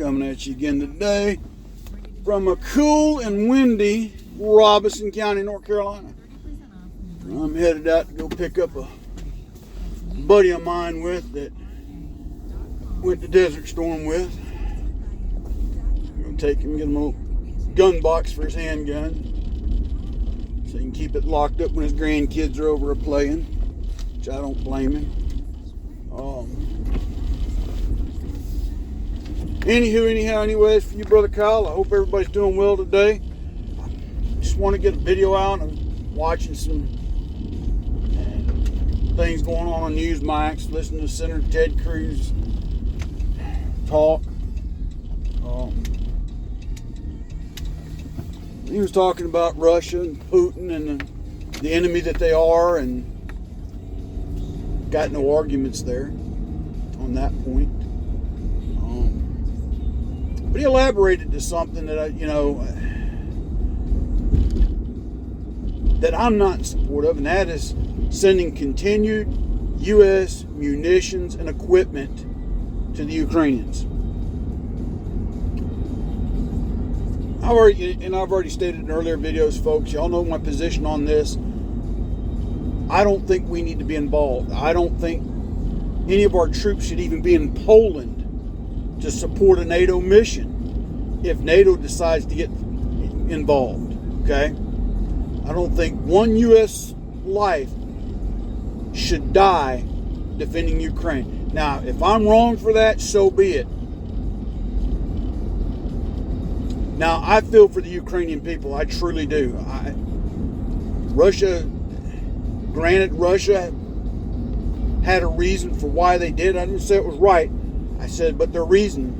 coming at you again today from a cool and windy Robeson County, North Carolina. I'm headed out to go pick up a buddy of mine that went to Desert Storm with. I'm going to take him and get him a little gun box for his handgun so he can keep it locked up when his grandkids are over playing, which I don't blame him. Anyways, for you, Brother Kyle, I hope everybody's doing well today. Just want to get a video out. I'm watching some things going on Newsmax, listening to Senator Ted Cruz talk. He was talking about Russia and Putin and the enemy that they are, and got no arguments there on that point. But he elaborated to something that that I'm not in support of, and that is sending continued U.S. munitions and equipment to the Ukrainians. I've already stated in earlier videos, folks, y'all know my position on this. I don't think we need to be involved. I don't think any of our troops should even be in Poland to support a NATO mission if NATO decides to get involved, okay? I don't think one U.S. life should die defending Ukraine. Now, if I'm wrong for that, so be it. Now, I feel for the Ukrainian people. I truly do. Russia had a reason for why they did. I didn't say it was right. I said, but their reason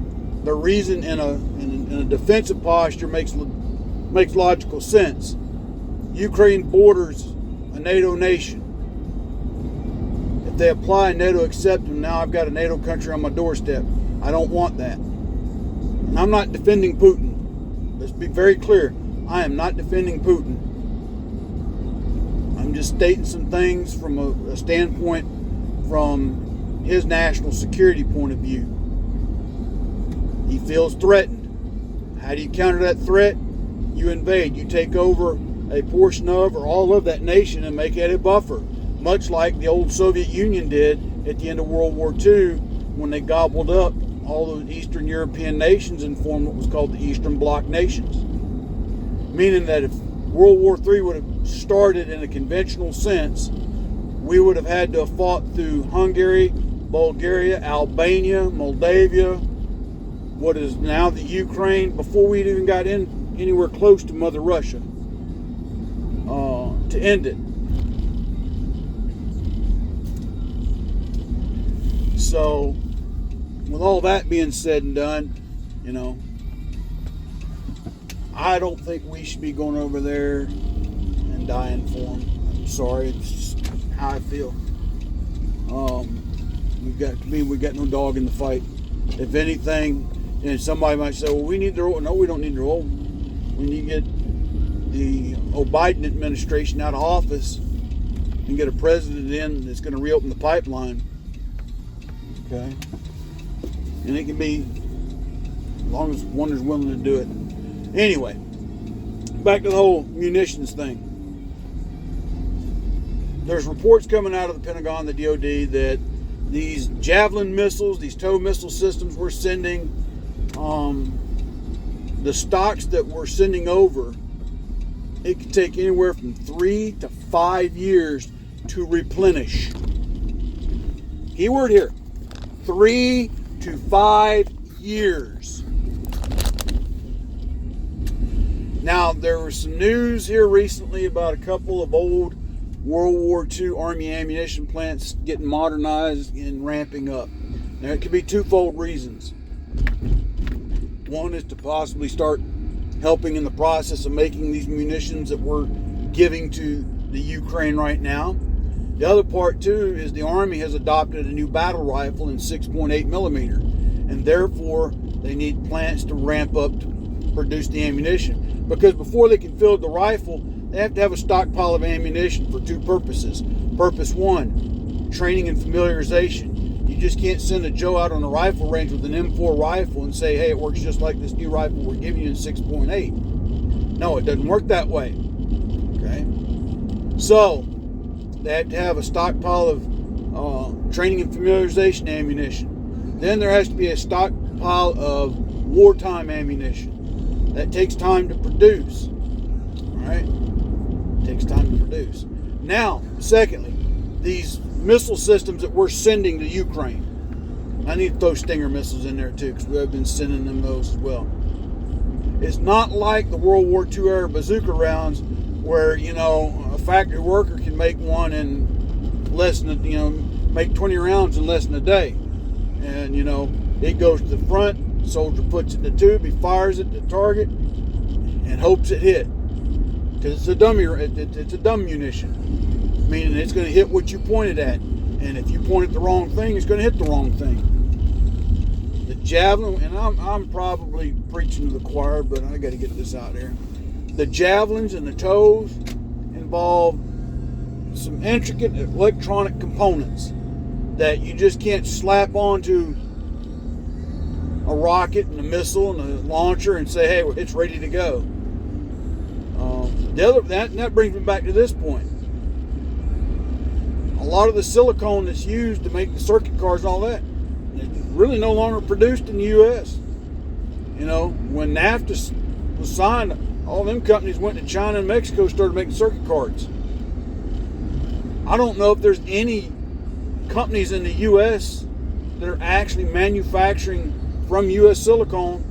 in a defensive posture makes logical sense. Ukraine borders a NATO nation. If they apply and NATO accept them, now I've got a NATO country on my doorstep. I don't want that. And I'm not defending Putin. Let's be very clear. I am not defending Putin. I'm just stating some things from a standpoint from his national security point of view. He feels threatened. How do you counter that threat? You invade. You take over a portion of or all of that nation and make it a buffer, much like the old Soviet Union did at the end of World War II when they gobbled up all those Eastern European nations and formed what was called the Eastern Bloc nations. Meaning that if World War III would have started in a conventional sense, we would have had to have fought through Hungary, Bulgaria, Albania, Moldavia, what is now the Ukraine, before we even got anywhere close to Mother Russia, to end it. So, with all that being said and done, I don't think we should be going over there and dying for them. I'm sorry, it's just how I feel. We got no dog in the fight. If anything, and somebody might say, well, we need their oil. No, we don't need their oil. We need to get the Biden administration out of office and get a president in that's going to reopen the pipeline. Okay? And it can be, as long as one is willing to do it. Anyway, back to the whole munitions thing. There's reports coming out of the Pentagon, the DOD, that these Javelin missiles, these TOW missile systems we're sending, the stocks that we're sending over, it could take anywhere from 3 to 5 years to replenish. Keyword here, 3 to 5 years. Now, there was some news here recently about a couple of old World War II Army ammunition plants getting modernized and ramping up. Now, it could be twofold reasons. One is to possibly start helping in the process of making these munitions that we're giving to the Ukraine right now. The other part, too, is the Army has adopted a new battle rifle in 6.8 millimeter, and therefore they need plants to ramp up to produce the ammunition. Because before they can fill the rifle, they have to have a stockpile of ammunition for two purposes. Purpose one, training and familiarization. You just can't send a Joe out on a rifle range with an M4 rifle and say, hey, it works just like this new rifle we're giving you in 6.8. No, it doesn't work that way. Okay? So, they have to have a stockpile of training and familiarization ammunition. Then there has to be a stockpile of wartime ammunition. That takes time to produce. Alright? It takes time to produce. Now, secondly, these missile systems that we're sending to Ukraine. I need to throw Stinger missiles in there too, because we have been sending them those as well. It's not like the World War II era bazooka rounds where, a factory worker can make one in less than, make 20 rounds in less than a day. And, it goes to the front, the soldier puts it in the tube, he fires it at the target, and hopes it hit. Because it's a dummy, it's a dumb munition. Meaning it's going to hit what you pointed at. And if you point at the wrong thing, it's going to hit the wrong thing. The javelin, and I'm probably preaching to the choir, but I got to get this out there. The javelins and the toes involve some intricate electronic components that you just can't slap onto a rocket and a missile and a launcher and say, hey, it's ready to go. That brings me back to this point. A lot of the silicone that's used to make the circuit cards and all that is really no longer produced in the U.S. When NAFTA was signed, all them companies went to China and Mexico and started making circuit cards. I don't know if there's any companies in the U.S. that are actually manufacturing from U.S. silicone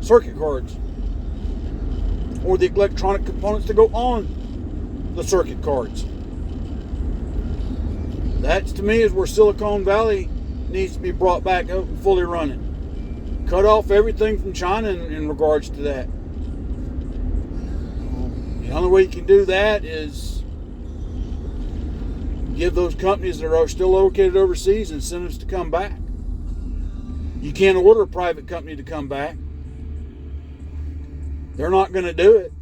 circuit cards or the electronic components to go on the circuit cards. That, to me, is where Silicon Valley needs to be brought back up and fully running. Cut off everything from China in regards to that. The only way you can do that is give those companies that are still located overseas incentives to come back. You can't order a private company to come back. They're not going to do it.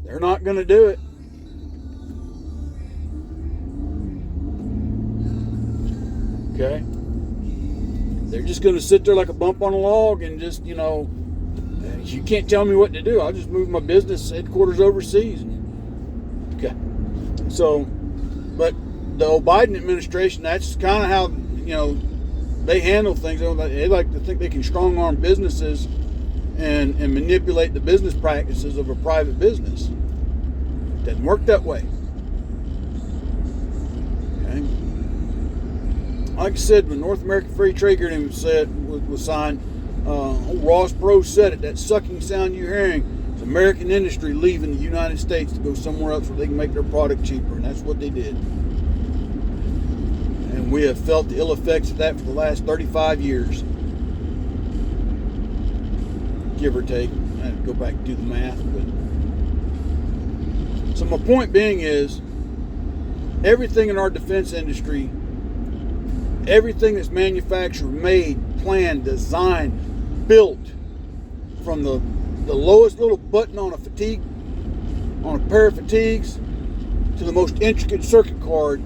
They're not going to do it. Okay? They're just going to sit there like a bump on a log and just, you can't tell me what to do. I'll just move my business headquarters overseas. Okay. So, but the Biden administration, that's kind of how, they handle things. They like to think they can strong arm businesses and manipulate the business practices of a private business. It doesn't work that way. Okay. Like I said, when North American Free Trade Agreement was signed, Ross Perot said it, that sucking sound you're hearing is American industry leaving the United States to go somewhere else where they can make their product cheaper, and that's what they did. And we have felt the ill effects of that for the last 35 years. Give or take. I have to go back and do the math. So my point being is, everything in our defense industry, everything that's manufactured, made, planned, designed, built, from the lowest little button on a pair of fatigues, to the most intricate circuit card,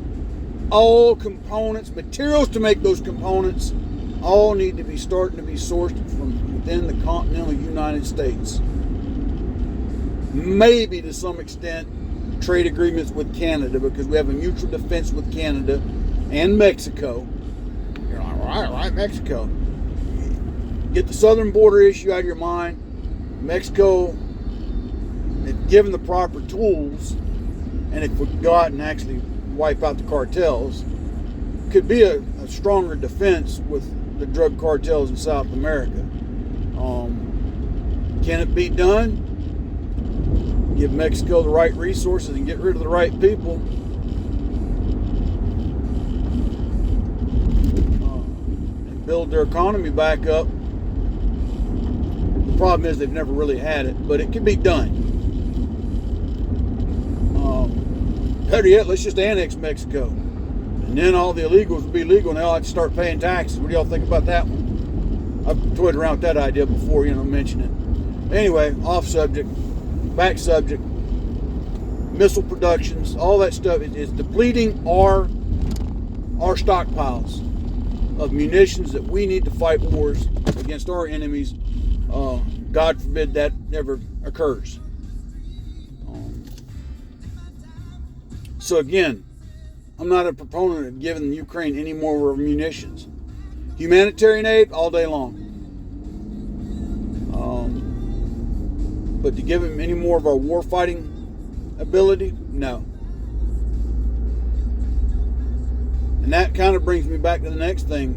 all components, materials to make those components, all need to be starting to be sourced from within the continental United States. Maybe to some extent trade agreements with Canada, because we have a mutual defense with Canada and Mexico. You're like, right, Mexico. Get the southern border issue out of your mind. Mexico, if given the proper tools, and if we go out and actually wipe out the cartels, could be a stronger defense with the drug cartels in South America. Can it be done? Give Mexico the right resources and get rid of the right people. And build their economy back up. The problem is they've never really had it, but it can be done. Better yet, let's just annex Mexico. And then all the illegals will be legal and they'll have to start paying taxes. What do y'all think about that one? I've toyed around with that idea before, mention it. Anyway, off subject, back subject. missile productions, all that stuff is depleting our stockpiles of munitions that we need to fight wars against our enemies. God forbid that ever occurs. So again, I'm not a proponent of giving Ukraine any more munitions. Humanitarian aid all day long. But to give them any more of our war fighting ability, no. And that kind of brings me back to the next thing.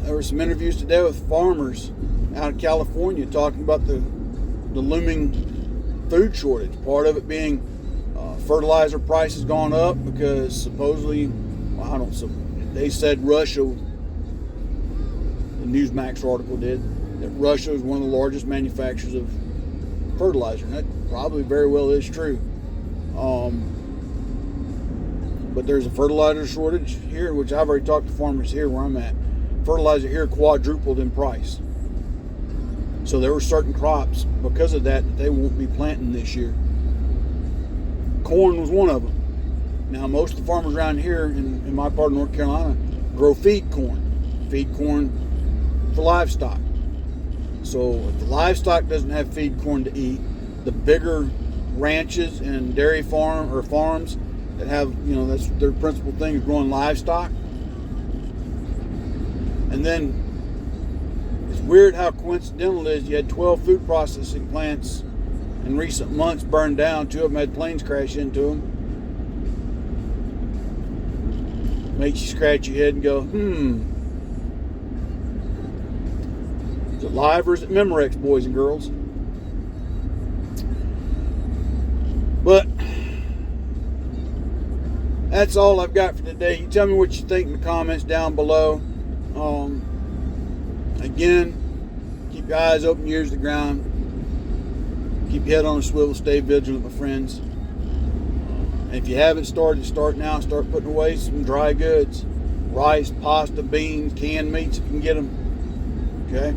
There were some interviews today with farmers out of California talking about the looming food shortage. Part of it being fertilizer prices gone up because supposedly, they said Russia, the Newsmax article did, that Russia is one of the largest manufacturers of fertilizer. And that probably very well is true. But there's a fertilizer shortage here, which I've already talked to farmers here where I'm at. Fertilizer here quadrupled in price. So there were certain crops because of that they won't be planting this year. Corn was one of them. Now most of the farmers around here in my part of North Carolina grow feed corn for livestock. So if the livestock doesn't have feed corn to eat, the bigger ranches and dairy farms that have, that's their principal thing is growing livestock. And then it's weird how coincidental it is. You had 12 food processing plants in recent months burned down. 2 of them had planes crash into them. Makes you scratch your head and go, Is it live or is it Memorex, boys and girls? But that's all I've got for today. You tell me what you think in the comments down below. Again, keep your eyes open, ears to the ground. Keep your head on a swivel. Stay vigilant, my friends. And if you haven't started, start now. Start putting away some dry goods. Rice, pasta, beans, canned meats if you can get them. Okay?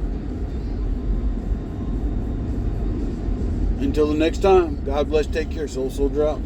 Until the next time, God bless, take care. Soul Soldier out.